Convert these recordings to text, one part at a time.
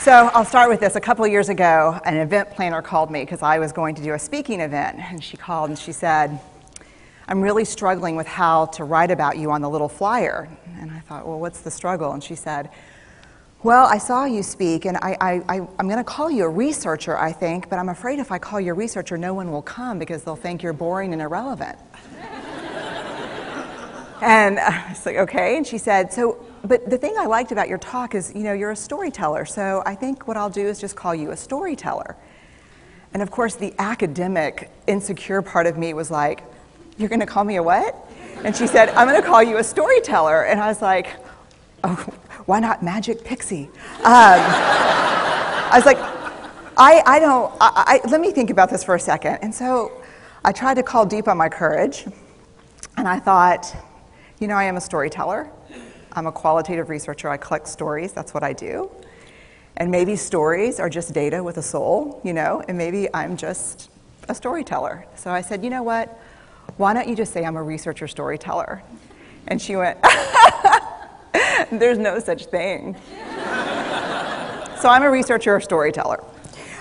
So I'll start with this. A couple of years ago, an event planner called me because I was going to do a speaking event. And she called and she said, I'm really struggling with how to write about you on the little flyer. And I thought, well, what's the struggle? And she said, well, I saw you speak, and I'm going to call you a researcher, I think, but I'm afraid if I call you a researcher, no one will come because they'll think you're boring and irrelevant. And I was like, okay. And she said, but the thing I liked about your talk is, you're a storyteller, so I think what I'll do is just call you a storyteller. And of course, the academic, insecure part of me was like, you're going to call me a what? And she said, I'm going to call you a storyteller. And I was like, oh, why not Magic Pixie? I was like, let me think about this for a second. And so I tried to call deep on my courage, and I thought, I am a storyteller. I'm a qualitative researcher. I collect stories. That's what I do. And maybe stories are just data with a soul, and maybe I'm just a storyteller. So I said, you know what? Why don't you just say I'm a researcher storyteller? And she went, there's no such thing. So I'm a researcher or storyteller.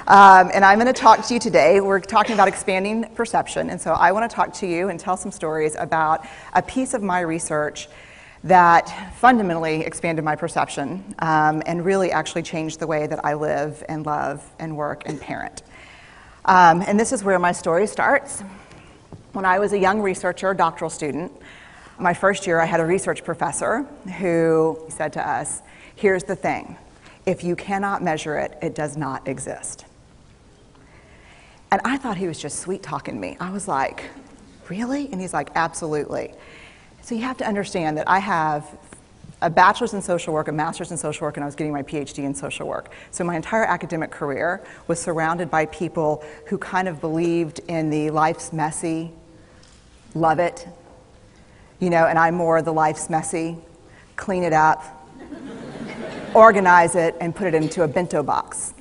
And I'm going to talk to you today. We're talking about expanding perception. And so I want to talk to you and tell some stories about a piece of my research that fundamentally expanded my perception and really actually changed the way that I live and love and work and parent. And this is where my story starts. When I was a young researcher, doctoral student, my first year I had a research professor who said to us, here's the thing, if you cannot measure it, it does not exist. And I thought he was just sweet-talking me. I was like, really? And he's like, absolutely. So you have to understand that I have a bachelor's in social work, a master's in social work, and I was getting my PhD in social work. So my entire academic career was surrounded by people who kind of believed in the life's messy, love it, and I'm more the life's messy, clean it up, organize it, and put it into a bento box.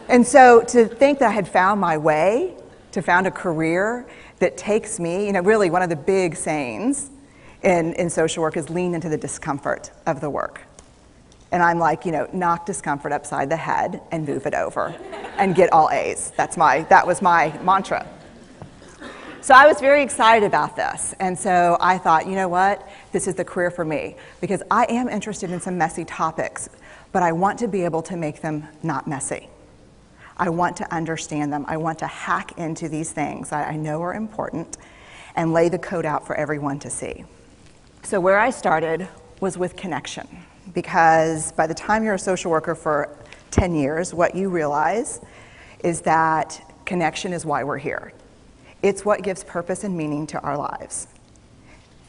And so to think that I had found my way, to found a career that takes me, really one of the big sayings in social work is lean into the discomfort of the work. And I'm like, knock discomfort upside the head and move it over and get all A's. That was my mantra. So I was very excited about this. And so I thought, you know what? This is the career for me because I am interested in some messy topics, but I want to be able to make them not messy. I want to understand them. I want to hack into these things that I know are important and lay the code out for everyone to see. So where I started was with connection, because by the time you're a social worker for 10 years, what you realize is that connection is why we're here. It's what gives purpose and meaning to our lives.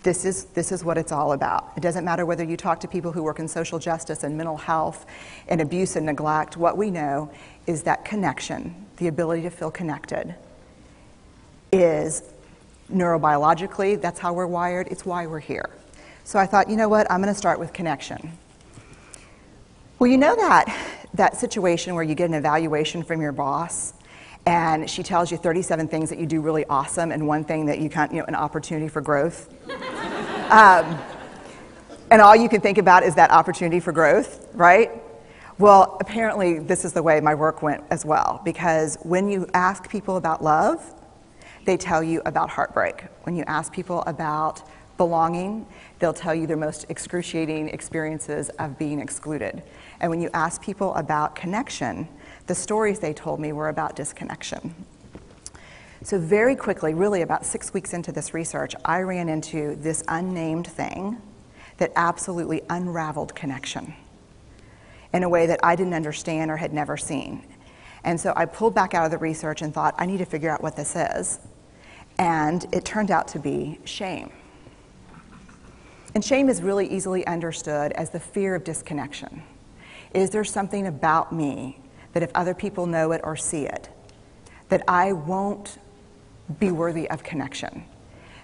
This is what it's all about. It doesn't matter whether you talk to people who work in social justice and mental health and abuse and neglect. What we know is that connection, the ability to feel connected, is neurobiologically, that's how we're wired, it's why we're here. So I thought, you know what, I'm going to start with connection. Well, that situation where you get an evaluation from your boss, and she tells you 37 things that you do really awesome and one thing that you can't, an opportunity for growth. And all you can think about is that opportunity for growth, right? Well, apparently this is the way my work went as well, because when you ask people about love, they tell you about heartbreak. When you ask people about belonging, they'll tell you their most excruciating experiences of being excluded. And when you ask people about connection, the stories they told me were about disconnection. So very quickly, really about 6 weeks into this research, I ran into this unnamed thing that absolutely unraveled connection in a way that I didn't understand or had never seen. And so I pulled back out of the research and thought, I need to figure out what this is. And it turned out to be shame. And shame is really easily understood as the fear of disconnection. Is there something about me that if other people know it or see it, that I won't be worthy of connection?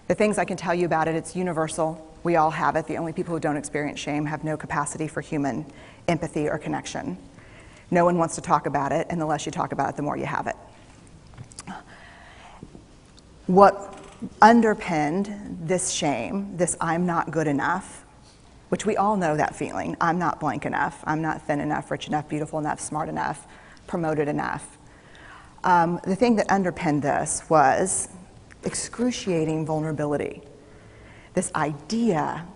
The things I can tell you about it, it's universal. We all have it. The only people who don't experience shame have no capacity for human empathy or connection. No one wants to talk about it, and the less you talk about it, the more you have it. What underpinned this shame, this I'm not good enough, which we all know that feeling. I'm not blank enough. I'm not thin enough, rich enough, beautiful enough, smart enough, promoted enough. The thing that underpinned this was excruciating vulnerability. This idea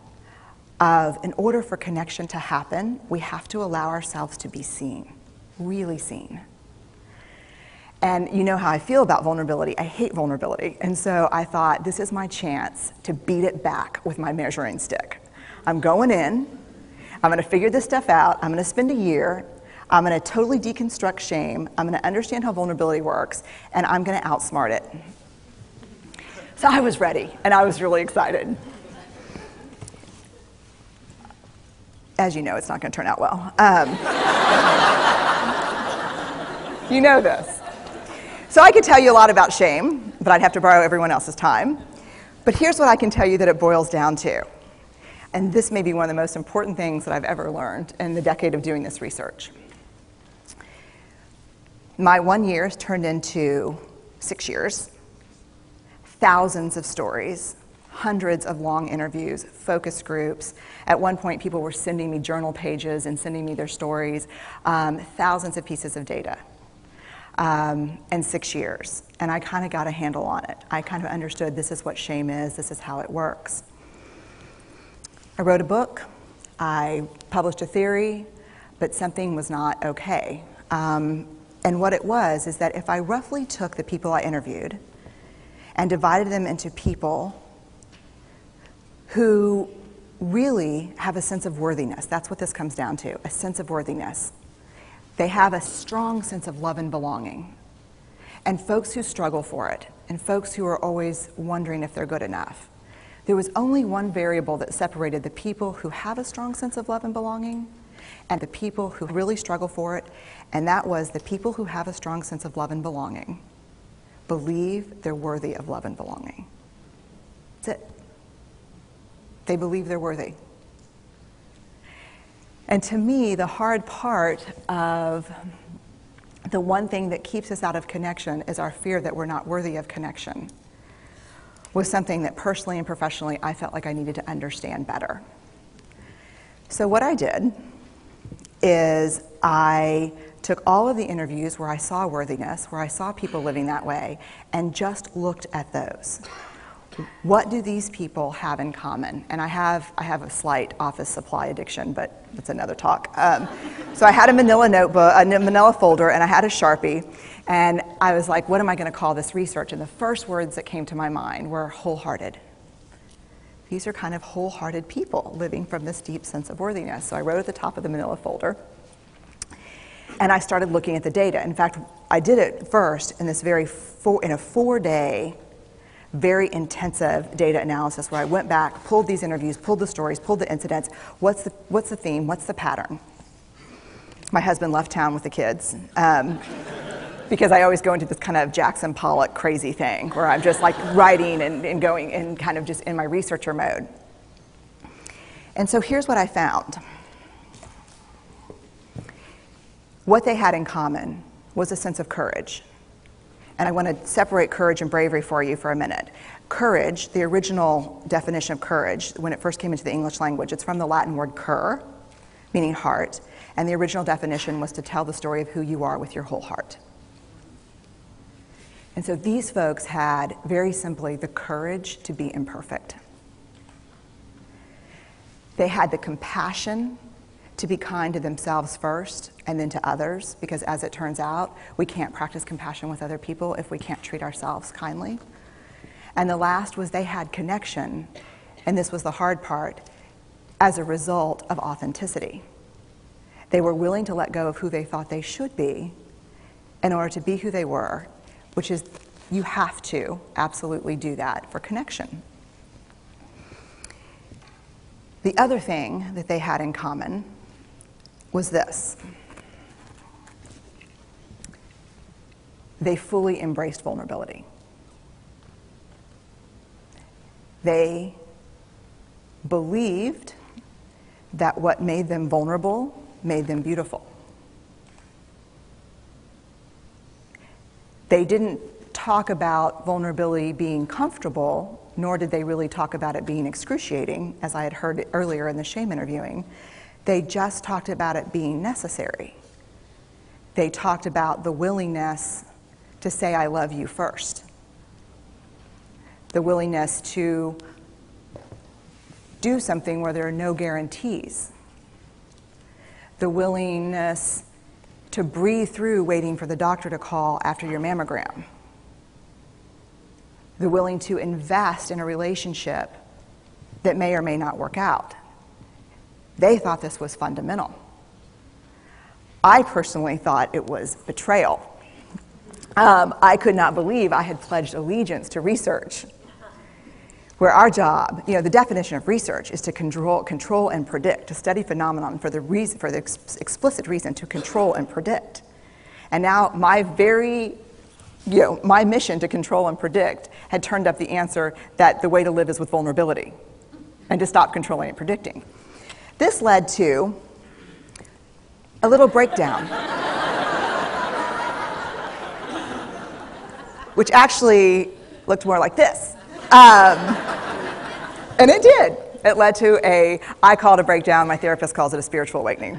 of, in order for connection to happen, we have to allow ourselves to be seen, really seen. And you know how I feel about vulnerability. I hate vulnerability. And so I thought, this is my chance to beat it back with my measuring stick. I'm going in, I'm going to figure this stuff out, I'm going to spend a year, I'm going to totally deconstruct shame, I'm going to understand how vulnerability works, and I'm going to outsmart it. So I was ready, and I was really excited. As you know, it's not going to turn out well. You know this. So I could tell you a lot about shame, but I'd have to borrow everyone else's time. But here's what I can tell you that it boils down to. And this may be one of the most important things that I've ever learned in the decade of doing this research. My 1 year has turned into 6 years, thousands of stories, hundreds of long interviews, focus groups. At one point, people were sending me journal pages and sending me their stories, thousands of pieces of data, and 6 years. And I kind of got a handle on it. I kind of understood this is what shame is, this is how it works. I wrote a book, I published a theory, but something was not okay. And what it was is that if I roughly took the people I interviewed and divided them into people who really have a sense of worthiness. That's what this comes down to, a sense of worthiness. They have a strong sense of love and belonging. And folks who struggle for it, and folks who are always wondering if they're good enough. There was only one variable that separated the people who have a strong sense of love and belonging and the people who really struggle for it, and that was the people who have a strong sense of love and belonging believe they're worthy of love and belonging. That's it. They believe they're worthy. And to me, the hard part of the one thing that keeps us out of connection is our fear that we're not worthy of connection, was something that personally and professionally I felt like I needed to understand better. So what I did is I took all of the interviews where I saw worthiness, where I saw people living that way, and just looked at those. What do these people have in common? And I have a slight office supply addiction, but that's another talk. So I had a manila notebook, a manila folder, and I had a Sharpie, and I was like, what am I going to call this research? And the first words that came to my mind were wholehearted. These are kind of wholehearted people living from this deep sense of worthiness. So I wrote at the top of the manila folder, and I started looking at the data. In fact, I did it first in this in a 4-day, very intensive data analysis where I went back, pulled these interviews, pulled the stories, pulled the incidents. What's the theme? What's the pattern? My husband left town with the kids because I always go into this kind of Jackson Pollock crazy thing where I'm just like writing and going and kind of just in my researcher mode. And so here's what I found. What they had in common was a sense of courage. And I want to separate courage and bravery for you for a minute. Courage, the original definition of courage, when it first came into the English language, it's from the Latin word cur, meaning heart. And the original definition was to tell the story of who you are with your whole heart. And so these folks had, very simply, the courage to be imperfect. They had the compassion to be kind to themselves first and then to others, because as it turns out, we can't practice compassion with other people if we can't treat ourselves kindly. And the last was they had connection, and this was the hard part, as a result of authenticity. They were willing to let go of who they thought they should be in order to be who they were, which is, you have to absolutely do that for connection. The other thing that they had in common was this. They fully embraced vulnerability. They believed that what made them vulnerable made them beautiful. They didn't talk about vulnerability being comfortable, nor did they really talk about it being excruciating, as I had heard earlier in the shame interviewing. They just talked about it being necessary. They talked about the willingness to say I love you first. The willingness to do something where there are no guarantees. The willingness to breathe through waiting for the doctor to call after your mammogram. The willing to invest in a relationship that may or may not work out. They thought this was fundamental. I personally thought it was betrayal. I could not believe I had pledged allegiance to research, where our job, the definition of research is to control and predict, to study phenomenon for the explicit reason to control and predict. And now my mission to control and predict had turned up the answer that the way to live is with vulnerability and to stop controlling and predicting. This led to a little breakdown, which actually looked more like this. And it did. It led to I call it a breakdown, my therapist calls it a spiritual awakening.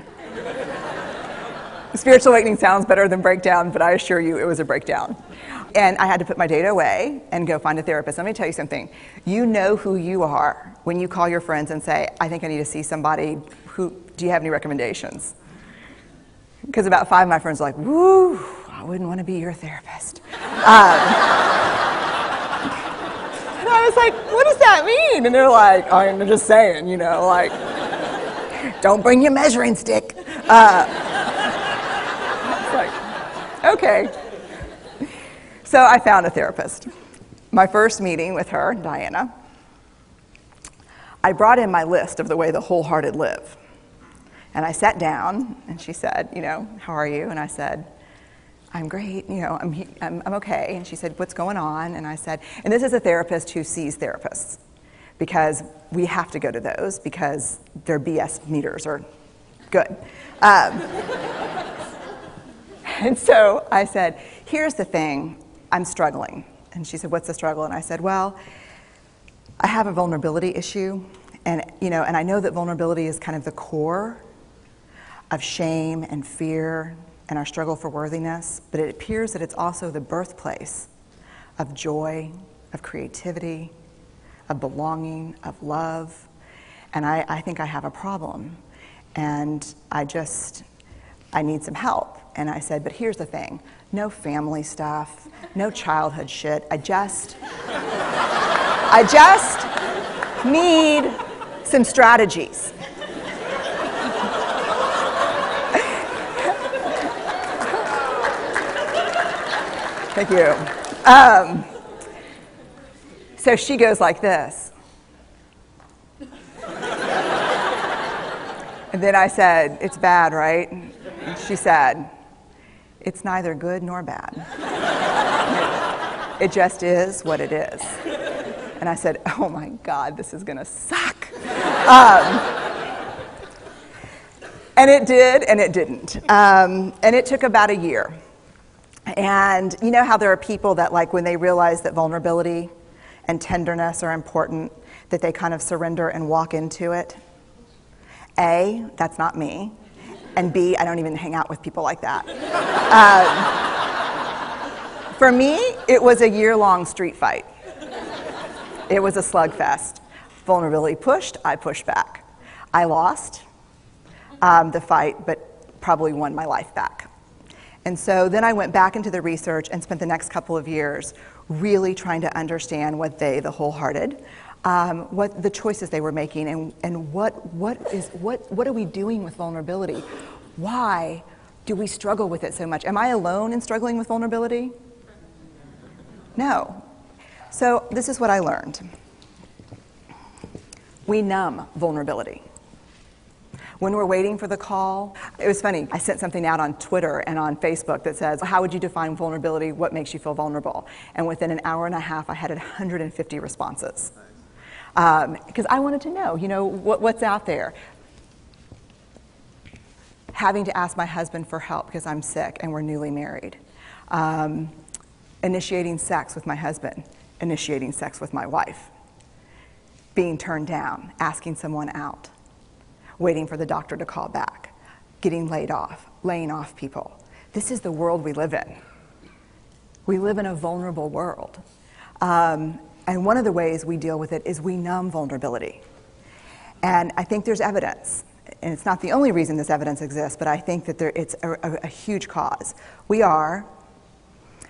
Spiritual awakening sounds better than breakdown, but I assure you it was a breakdown. And I had to put my data away and go find a therapist. Let me tell you something. You know who you are when you call your friends and say, I think I need to see somebody. Do you have any recommendations? Because about 5 of my friends are like, woo, I wouldn't want to be your therapist. And I was like, what does that mean? And they're like, oh, I'm just saying, don't bring your measuring stick. It's like, okay. So I found a therapist. My first meeting with her, Diana, I brought in my list of the way the wholehearted live. And I sat down, and she said, how are you? And I said, I'm great, I'm okay. And she said, what's going on? And I said, and this is a therapist who sees therapists, because we have to go to those because their BS meters are good. And so I said, here's the thing, I'm struggling. And she said, what's the struggle? And I said, well, I have a vulnerability issue, and I know that vulnerability is kind of the core of shame and fear and our struggle for worthiness, but it appears that it's also the birthplace of joy, of creativity, of belonging, of love, and I think I have a problem, and I need some help. And I said, but here's the thing, no family stuff, no childhood shit, I just need some strategies. Thank you. So she goes like this. And then I said, it's bad, right? And she said, it's neither good nor bad. It just is what it is. And I said, oh my God, this is gonna suck. And it did, and it didn't. And it took about a year. And you know how there are people that, like, when they realize that vulnerability and tenderness are important, that they kind of surrender and walk into it? A, that's not me. And B, I don't even hang out with people like that. For me, it was a year-long street fight. It was a slugfest. Vulnerability pushed, I pushed back. I lost the fight, but probably won my life back. And so then I went back into the research and spent the next couple of years really trying to understand what the wholehearted, what the choices they were making, and what are we doing with vulnerability? Why do we struggle with it so much? Am I alone in struggling with vulnerability? No. So this is what I learned. We numb vulnerability. When we're waiting for the call, it was funny, I sent something out on Twitter and on Facebook that says, how would you define vulnerability? What makes you feel vulnerable? And within an hour and a half, I had 150 responses. Because I wanted to know, what's out there. Having to ask my husband for help because I'm sick and we're newly married. initiating sex with my husband, initiating sex with my wife, being turned down, asking someone out, waiting for the doctor to call back, getting laid off, laying off people. This is the world we live in. We live in a vulnerable world. And one of the ways we deal with it is we numb vulnerability. And I think there's evidence, and it's not the only reason this evidence exists, but I think that it's a huge cause. We are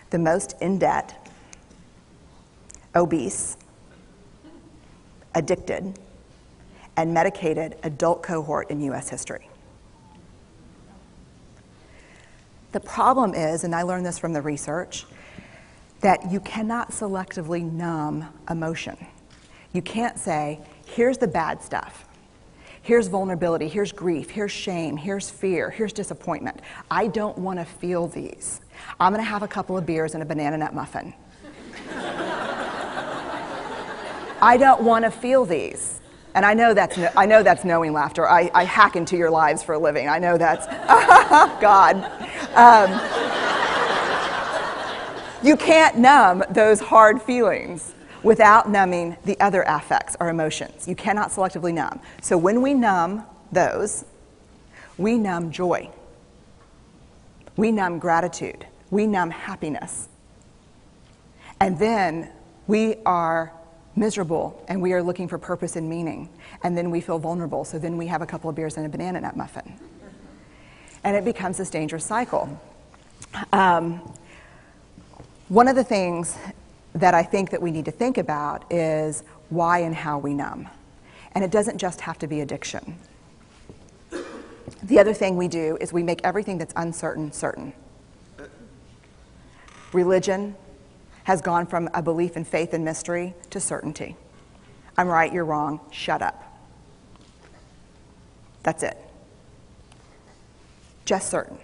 the most in debt, obese, addicted, and medicated adult cohort in US history. The problem is, and I learned this from the research, that you cannot selectively numb emotion. You can't say, here's the bad stuff. Here's vulnerability, here's grief, here's shame, here's fear, here's disappointment. I don't want to feel these. I'm going to have a couple of beers and a banana nut muffin. I don't want to feel these. And I know that's knowing laughter. I hack into your lives for a living. I know that's, God. You can't numb those hard feelings without numbing the other affects or emotions. You cannot selectively numb. So when we numb those, we numb joy. We numb gratitude. We numb happiness. And then we are miserable and we are looking for purpose and meaning. And then we feel vulnerable. So then we have a couple of beers and a banana nut muffin. And it becomes this dangerous cycle. One of the things that I think that we need to think about is why and how we numb. And it doesn't just have to be addiction. The other thing we do is we make everything that's uncertain certain. Religion has gone from a belief in faith and mystery to certainty. I'm right, you're wrong, shut up. That's it. Just certain.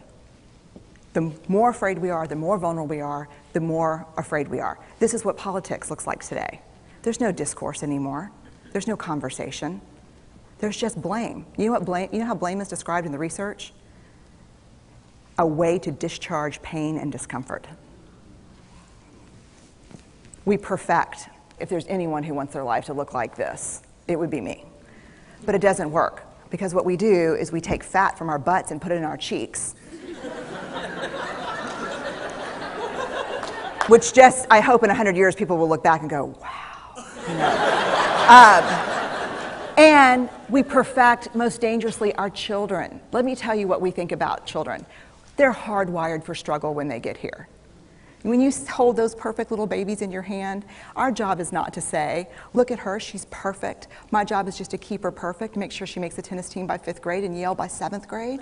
The more afraid we are, the more vulnerable we are, the more afraid we are. This is what politics looks like today. There's no discourse anymore. There's no conversation. There's just blame. You know how blame is described in the research? A way to discharge pain and discomfort. We perfect. If there's anyone who wants their life to look like this, it would be me. But it doesn't work, because what we do is we take fat from our butts and put it in our cheeks. Which just, I hope in 100 years people will look back and go, wow. You know. And we perfect, most dangerously, our children. Let me tell you what we think about children. They're hardwired for struggle when they get here. When you hold those perfect little babies in your hand, our job is not to say, look at her, she's perfect. My job is just to keep her perfect, make sure she makes the tennis team by 5th grade and Yale by 7th grade.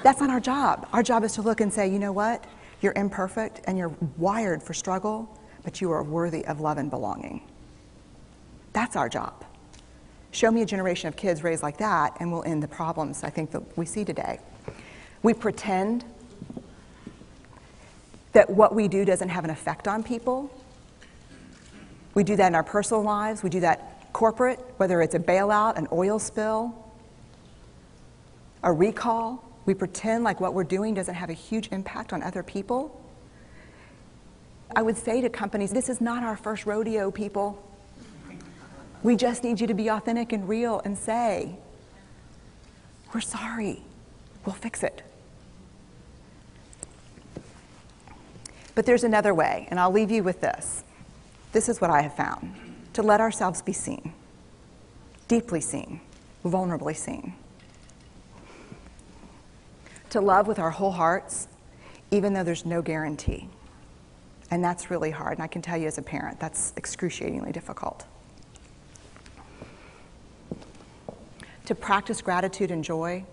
That's not our job. Our job is to look and say, you know what? You're imperfect and you're wired for struggle, but you are worthy of love and belonging. That's our job. Show me a generation of kids raised like that and we'll end the problems I think that we see today. We pretend that what we do doesn't have an effect on people. We do that in our personal lives. We do that corporate, whether it's a bailout, an oil spill, a recall. We pretend like what we're doing doesn't have a huge impact on other people. I would say to companies, this is not our first rodeo, people. We just need you to be authentic and real and say, we're sorry, we'll fix it. But there's another way, and I'll leave you with this. This is what I have found. To let ourselves be seen, deeply seen, vulnerably seen. To love with our whole hearts, even though there's no guarantee. And that's really hard, and I can tell you as a parent, that's excruciatingly difficult. To practice gratitude and joy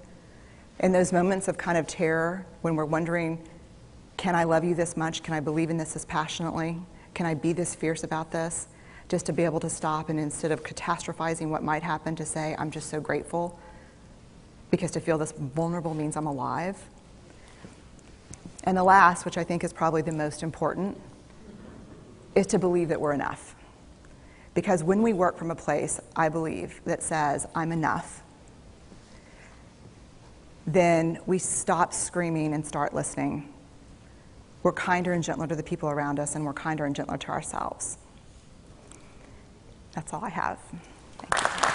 in those moments of kind of terror when we're wondering, can I love you this much? Can I believe in this passionately? Can I be this fierce about this? Just to be able to stop and instead of catastrophizing what might happen, to say, I'm just so grateful. Because to feel this vulnerable means I'm alive. And the last, which I think is probably the most important, is to believe that we're enough. Because when we work from a place, I believe, that says, I'm enough, then we stop screaming and start listening. we're kinder and gentler to the people around us, and we're kinder and gentler to ourselves. That's all I have. Thank you.